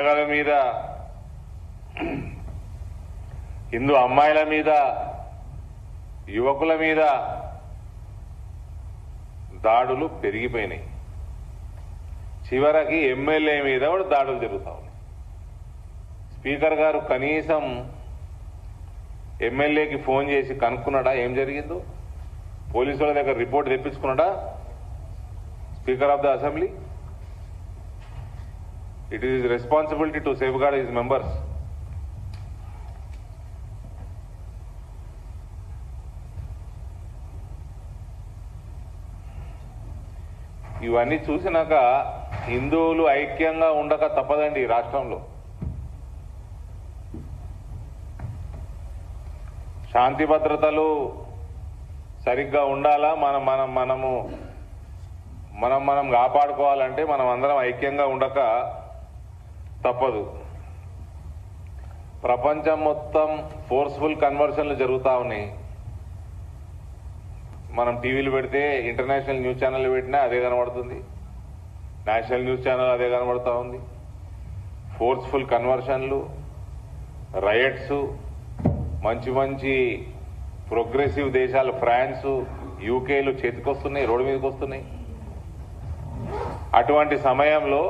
మీద హిందూ అమ్మాయిల మీద యువకుల మీద దాడులు పెరిగిపోయినాయి. చివరికి ఎమ్మెల్యే మీద కూడా దాడులు జరుగుతా ఉన్నాయి. స్పీకర్ గారు కనీసం ఎమ్మెల్యేకి ఫోన్ చేసి కనుక్కున్నాడా ఏం జరిగిందో? పోలీసు వాళ్ళ దగ్గర రిపోర్ట్ తెప్పించుకున్నాడా? Speaker of the assembly, it is his responsibility to safeguard his members. ఇవన్నీ చూసినాక హిందువులు ఐక్యంగా ఉండక తప్పదండి. ఈ రాష్ట్రంలో శాంతి భద్రతలు సరిగ్గా ఉండాలా, మనం కాపాడుకోవాలంటే మనం అందరం ఐక్యంగా ఉండక తప్పదు. ప్రపంచం మొత్తం ఫోర్స్ఫుల్ కన్వర్షన్లు జరుగుతూ ఉన్నాయి. మనం టీవీలు పెడితే ఇంటర్నేషనల్ న్యూస్ ఛానల్ పెట్టినా అదే కనబడుతుంది, నేషనల్ న్యూస్ ఛానల్ అదే కనబడుతూ ఉంది. ఫోర్స్ఫుల్ కన్వర్షన్లు, రైట్స్, మంచి మంచి ప్రోగ్రెసివ్ దేశాలు ఫ్రాన్స్, యూకేలు చేతికొస్తున్నాయి, రోడ్డు మీదకి వస్తున్నాయి. అటువంటి సమయంలో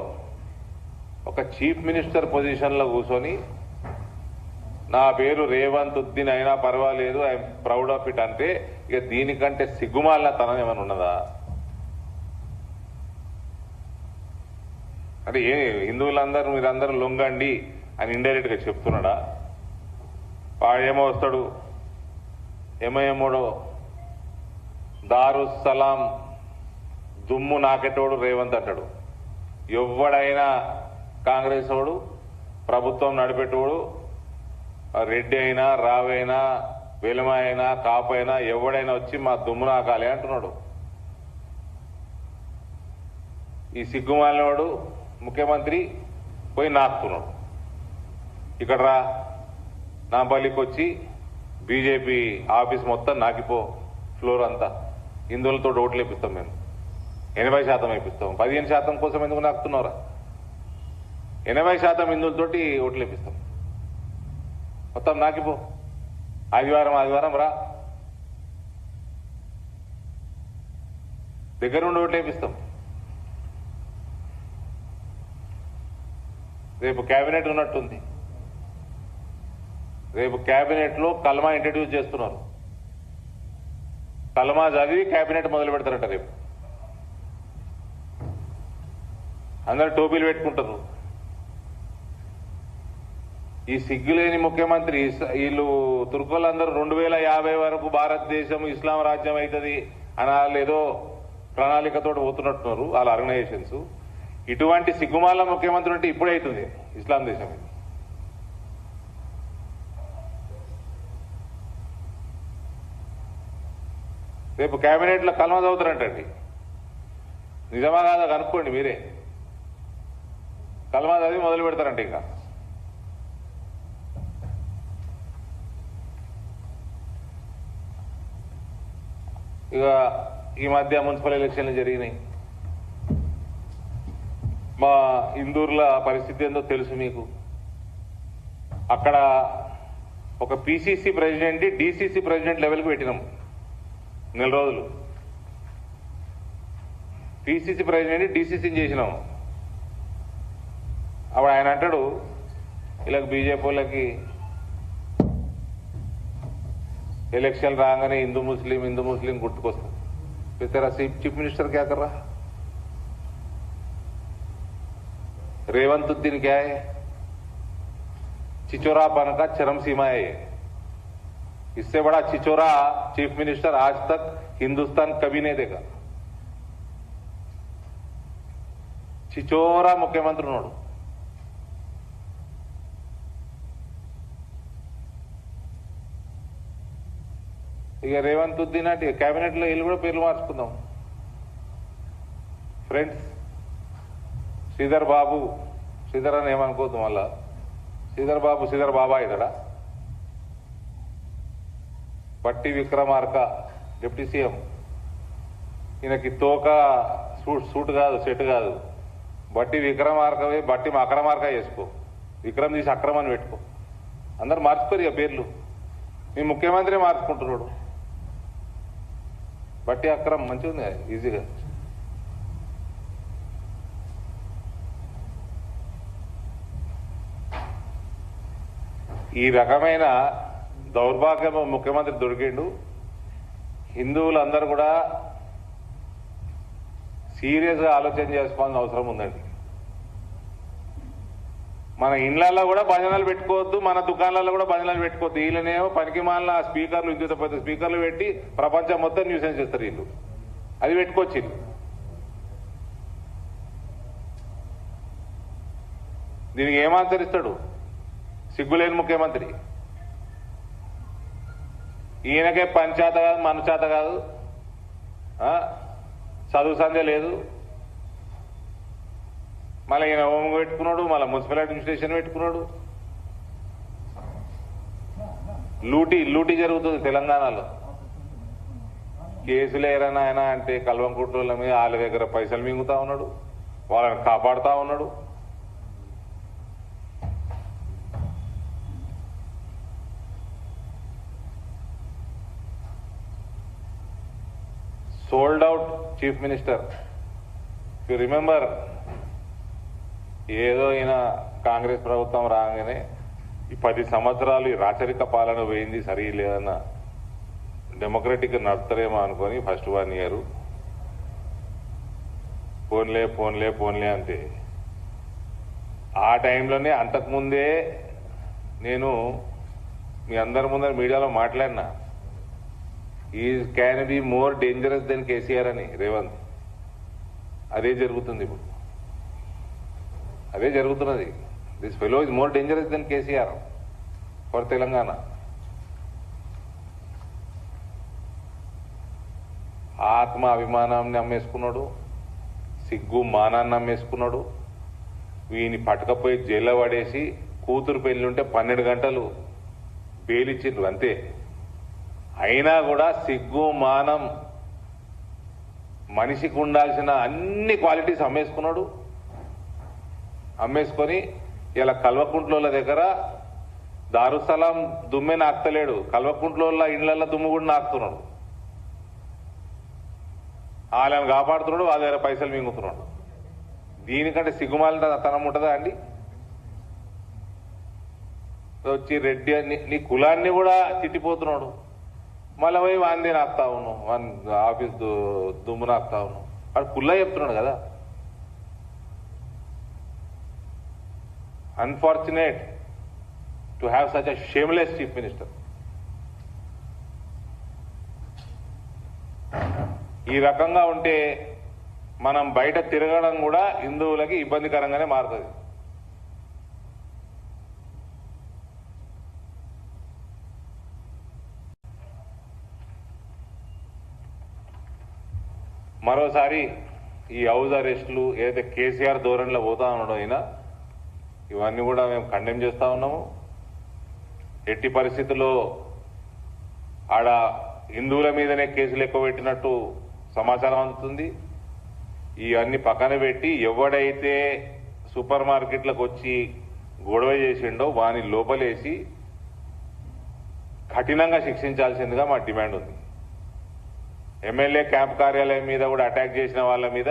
ఒక చీఫ్ మినిస్టర్ పొజిషన్లో కూర్చొని నా పేరు రేవంత్ ఉద్దీన్ అయినా పర్వాలేదు, ఐఎమ్ ప్రౌడ్ ఆఫ్ ఇట్ అంటే ఇక దీనికంటే సిగ్గుమాలిన తనం ఏమైనా ఉన్నదా? అంటే హిందువులందరూ మీరందరూ లొంగండి అని ఇండైరెక్ట్ గా చెప్తున్నాడా? వాడేమో వస్తాడు, ఏమో దారుస్సలాం దుమ్ము నాకెటోడు రేవంత్ అంటాడు. ఎవడైనా కాంగ్రెస్ వాడు, ప్రభుత్వం నడిపెట్టోడు, రెడ్డి అయినా రావైనా వెలమ అయినా కాపైనా ఎవడైనా వచ్చి మా దుమ్ము నాకాలి అంటున్నాడు. ఈ సిగ్గుమాలినవాడు ముఖ్యమంత్రి పోయి నాకుతున్నాడు. ఇక్కడ రా నాంపల్లికి వచ్చి బీజేపీ ఆఫీస్ మొత్తం నాకిపో, ఫ్లోర్ అంతా హిందువులతో ఓట్లు వేపిస్తాం, మేము 80% వేపిస్తాం. 15% కోసం ఎందుకు నాకుతున్నారా? 80% హిందువులతోటి ఓట్లు వేపిస్తాం, మొత్తం నాకిపో. ఆదివారం రా, దగ్గరుండి ఓట్లు వేపిస్తాం. రేపు కేబినెట్ ఉన్నట్టుంది. రేపు కేబినెట్ లో కల్మా ఇంట్రడ్యూస్ చేస్తున్నారు. కల్మా చదివి కేబినెట్ మొదలు పెడతారట రేపు. అందరు టోపీలు పెట్టుకుంటారు. ఈ సిగ్గులేని ముఖ్యమంత్రి, వీళ్ళు తుర్కోళ్ళందరూ 2050 వరకు భారతదేశం ఇస్లాం రాజ్యం అవుతుంది అని వాళ్ళు ఏదో ప్రణాళికతో పోతున్నట్టున్నారు వాళ్ళ ఆర్గనైజేషన్స్. ఇటువంటి సిగ్గుమాల ముఖ్యమంత్రి అంటే ఇప్పుడే అవుతుంది ఇస్లాం దేశం. రేపు కేబినెట్ లో కల్మా చదువుతారంటండి. నిజమా కాదా కనుక్కోండి మీరే. కల్మా చదివి మొదలు పెడతారంట. ఇక ఈ మధ్య మున్సిపల్ ఎలక్షన్లు జరిగినాయి. మా ఇందూర్ల పరిస్థితి ఏందో తెలుసు మీకు. అక్కడ ఒక పిసిసి ప్రెసిడెంట్ డిసిసి ప్రెసిడెంట్ లెవెల్కి పెట్టినాం 4 రోజులు. పిసిసి ప్రెసిడెంట్ డిసిసిని చేసినాం. అప్పుడు ఆయన అంటాడు ఇలా బీజేపీ వాళ్ళకి इलेक्शन रागाने हिंदू मुस्लिम गुर्तुकोस्ता. तेरा चीफ मिनिस्टर क्या कर रहा? रेवंत उद्दीन क्या है? चिचोरापन का चरम सीमा है ये. इससे बड़ा चिचोरा चीफ मिनिस्टर आज तक हिंदुस्तान कभी नहीं देखा. चिचोरा मुख्यमंत्री नोडु. ఇక రేవంత్ ఉద్దీన్ అంటే కేబినెట్ లో వీళ్ళు కూడా పేర్లు మార్చుకుందాం. ఫ్రెండ్స్, శ్రీధర్ అని ఏమనుకోద్దు మళ్ళా. శ్రీధర్ బాబా ఇతడా? బట్టి విక్రమార్క డిప్యూటీ సీఎం. ఈయనకి తోక సూట్ కాదు, సెట్ కాదు. బట్టి విక్రమార్కవే, బట్టి మకరమార్క చేసుకో. విక్రమ్ తీసి అక్రమ్ అని పెట్టుకో. అందరు మార్చుకోరు ఇక పేర్లు. మీ ముఖ్యమంత్రి మార్చుకుంటున్నాడు. బట్టి అక్రమ్ మంచిగా ఉంది ఈజీగా. ఈ రకమైన దౌర్భాగ్యం ముఖ్యమంత్రి దొరికిండు. హిందువులందరూ కూడా సీరియస్ గా ఆలోచన చేసుకోవాల్సిన అవసరం ఉందండి. మన ఇండ్లలో కూడా భజనలు పెట్టుకోవద్దు, మన దుకాణాలలో కూడా భజనలు పెట్టుకోవద్దు. వీళ్ళనేమో పనికి మాలిన స్పీకర్లు, విద్యుత్ స్పీకర్లు పెట్టి ప్రపంచం మొత్తం న్యూసెన్స్ చేస్తారు వీళ్ళు. అది పెట్టుకోవచ్చు. దీనికి ఏమాంతరిస్తాడు సిగ్గులేని ముఖ్యమంత్రి? ఈయనకే పంచాత కాదు, మనచాత కాదు, చదువు సంధ్య లేదు. మళ్ళీ ఈయన హోమ్ పెట్టుకున్నాడు, మళ్ళీ మున్సిపల్ అడ్మినిస్ట్రేషన్ పెట్టుకున్నాడు. లూటీ జరుగుతుంది తెలంగాణలో. కేసులు ఏరైనా ఆయన అంటే కల్వంకుట్ల మీద వాళ్ళ దగ్గర పైసలు మింగుతా ఉన్నాడు, వాళ్ళని కాపాడుతా ఉన్నాడు. Sold out chief minister. You remember, ఏదో ఈయన కాంగ్రెస్ ప్రభుత్వం రాగానే ఈ 10 సంవత్సరాలు ఈ రాచరిక పాలన పోయింది, సరిలేదన్న డెమోక్రటిక్ నడుపుతారేమో అనుకొని ఫస్ట్ 1 year ఫోన్లే అంతే. ఆ టైంలోనే అంతకుముందే నేను మీ అందరి ముందర మీడియాలో మాట్లాడినా, ఈ can be more dangerous than KCR అని రేవంత్. అదే జరుగుతుంది ఇప్పుడు, అదే జరుగుతున్నది. This fellow is more dangerous than KCR for Telangana. ఆత్మ అభిమానాన్ని అమ్మేసుకున్నాడు, సిగ్గు మానాన్ని అమ్మేసుకున్నాడు. వీని పట్టుకపోయి జైల్లో పడేసి కూతురు పెళ్లి ఉంటే 12 గంటలు బెయిలిచ్చిండ్రు అంతే. అయినా కూడా సిగ్గు మానం, మనిషికి ఉండాల్సిన అన్ని క్వాలిటీస్ అమ్మేసుకొని ఇలా కల్వకుంట్ల దగ్గర దారుసలాం దుమ్మే నాకుతలేడు, కల్వకుంట్ల ఇండ్ల దుమ్ము కూడా నాకుతున్నాడు. వాళ్ళని కాపాడుతున్నాడు, వాళ్ళ దగ్గర పైసలు మింగుతున్నాడు. దీనికంటే సిగ్గుమాలిన తనం ఉంటుందా అండి? వచ్చి రెడ్డి అని నీ కులాన్ని కూడా తిట్టిపోతున్నాడు. మళ్ళీ పోయి వాంది నాకుతా ఉన్నావు, ఆఫీస్ దుమ్ము నాకుతా ఉన్నావు. వాడు కుల్లా చెప్తున్నాడు కదా. Unfortunate to have such a shameless chief minister. ఈ రకంగా ఉంటే మనం బయట తిరగడం కూడా హిందువులకి ఇబ్బందికరంగానే మారుతుంది. మరోసారి ఈ హౌస్ అరెస్టులు ఏదైతే కేసీఆర్ ధోరణిలో పోతా ఉండడం అయినా ఇవన్నీ కూడా మేము కండెమ్ చేస్తా ఉన్నాము. ఎట్టి పరిస్థితుల్లో ఆడ హిందువుల మీదనే కేసులు ఎక్కువ పెట్టినట్టు సమాచారం అందుతుంది. ఇవన్నీ పక్కన పెట్టి ఎవడైతే సూపర్ మార్కెట్లకు వచ్చి గొడవ చేసిండో వాని లోపలేసి కఠినంగా శిక్షించాల్సిందిగా మా డిమాండ్ ఉంది. ఎమ్మెల్యే క్యాంప్ కార్యాలయం మీద కూడా అటాక్ చేసిన వాళ్ళ మీద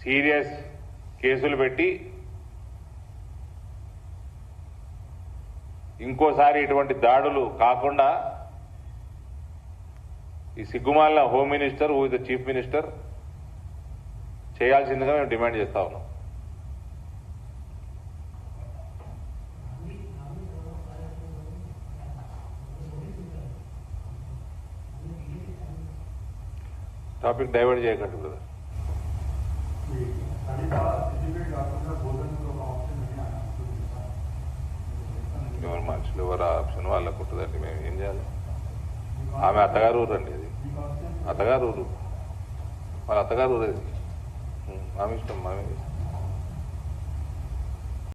సీరియస్ కేసులు పెట్టి ఇంకోసారి ఇటువంటి దాడులు కాకుండా ఈ సిగ్గుమాలిన home minister, who is the chief minister, చేయాల్సిందిగా మేము డిమాండ్ చేస్తా ఉన్నాం. టాపిక్ డైవర్ట్ చేయకండి బ్రదర్. ఎవరు మనుషులు ఎవరు ఆప్షన్ వాళ్ళకు ఉంటుందండి. మేము ఏం చేయాలి? ఆమె అత్తగారు ఊరు అండి, అది అత్తగారు ఊరు, వాళ్ళ అత్తగారు ఊరు అది. ఆమె ఇష్టం, ఆమె